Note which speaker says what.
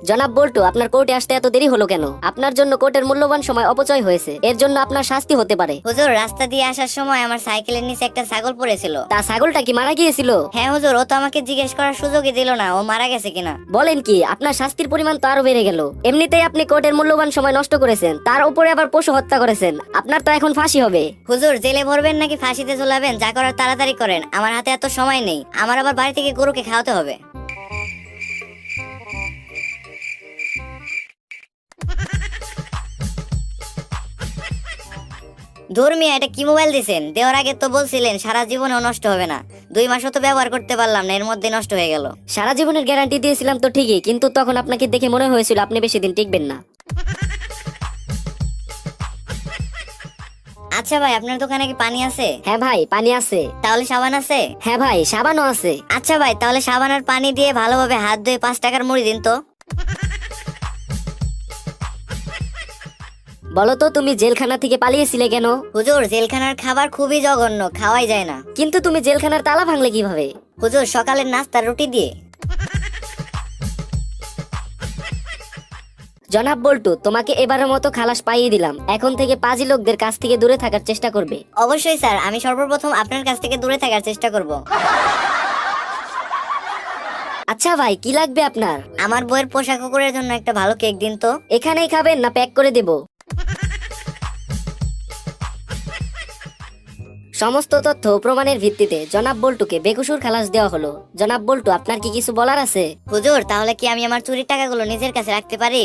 Speaker 1: জনাব বল্টু, আপনার কোর্টে আসতে এত দেরি হলো কেন? আপনার জন্য কোর্টের মূল্যবান সময় অপচয় হয়েছে, এর জন্য আপনার শাস্তি হতে পারে।
Speaker 2: হুজুর, রাস্তা দিয়ে আসার সময় আমার সাইকেলের নিচে একটা ছাগল পড়েছিল।
Speaker 1: তা ছাগলটা কি মারা গিয়েছিল?
Speaker 2: হ্যাঁ হুজুর, ও তো আমাকে জিজ্ঞেস করার সুযোগই দিল না ও মারা গেছে কিনা।
Speaker 1: বলেন কি? আপনার শাস্তির পরিমাণ তো আরো বেড়ে গেল। এমনিতেই আপনি কোর্টের মূল্যবান সময় নষ্ট করেছেন, তার উপরে আবার পশু হত্যা করেছেন। আপনার তো এখন ফাঁসি হবে।
Speaker 2: হুজুর, জেলে ভরবেন নাকি ফাঁসিতে ঝুলাবেন, যা করার তাড়াতাড়ি করেন, আমার হাতে এত সময় নেই। আমার আবার বাড়ি থেকে গরুকে খাওয়াতে হবে। ধর্মিয়া, এটা কি মোবাইল দিছেন? দেওয়ার আগে তো বলছিলেন সারা জীবনেও নষ্ট হবে না। 2 মাসও তো ব্যবহার করতে পারলাম না, এর মধ্যে নষ্ট হয়ে গেল।
Speaker 1: সারা জীবনের গ্যারান্টি দিয়েছিলাম তো ঠিকই, কিন্তু তখন আপনাকে দেখে মনে হয়েছিল আপনি বেশি দিন টিকবেন না।
Speaker 2: আচ্ছা ভাই, আপনার দোকানে কি পানি আছে?
Speaker 1: হ্যাঁ ভাই, পানি আছে।
Speaker 2: তাহলে সাবান আছে?
Speaker 1: হ্যাঁ ভাই, সাবানও আছে।
Speaker 2: আচ্ছা ভাই, তাহলে সাবান আর পানি দিয়ে ভালোভাবে হাত ধুয়ে 5 টাকার মুড়ি দিন তো।
Speaker 1: বলো তো, তুমি জেলখানা থেকে পালিয়েছিলে কেন?
Speaker 2: হুজুর, জেলখানার খাবার খুবই জঘন্য, খাওয়াই যায় না।
Speaker 1: কিন্তু তুমি জেলখানার তালা ভাঙলে কিভাবে?
Speaker 2: হুজুর, সকালের নাস্তা রুটি দিয়ে।
Speaker 1: জনাব বল্টু, তোমাকে এবারের মতো খালাস পাইয়ে দিলাম। এখন থেকে পাজি লোকদের কাছ থেকে দূরে থাকার চেষ্টা করবে।
Speaker 2: অবশ্যই স্যার, আমি সর্বপ্রথম আপনার কাছ থেকে দূরে থাকার চেষ্টা করব।
Speaker 1: আচ্ছা ভাই, কি লাগবে আপনার?
Speaker 2: আমার বইয়ের পোশাক কুকুরের জন্য একটা ভালো কেক দিন তো।
Speaker 1: এখানেই খাবেন না প্যাক করে দেব? সমস্ত তথ্য ও প্রমাণের ভিত্তিতে জনাব বল্টুকে বেকসুর খালাস দেওয়া হলো। জনাব বল্টু, আপনার কি কিছু বলার আছে?
Speaker 2: হুজুর, তাহলে কি আমি আমার চুরির টাকাগুলো নিজের কাছে রাখতে পারি?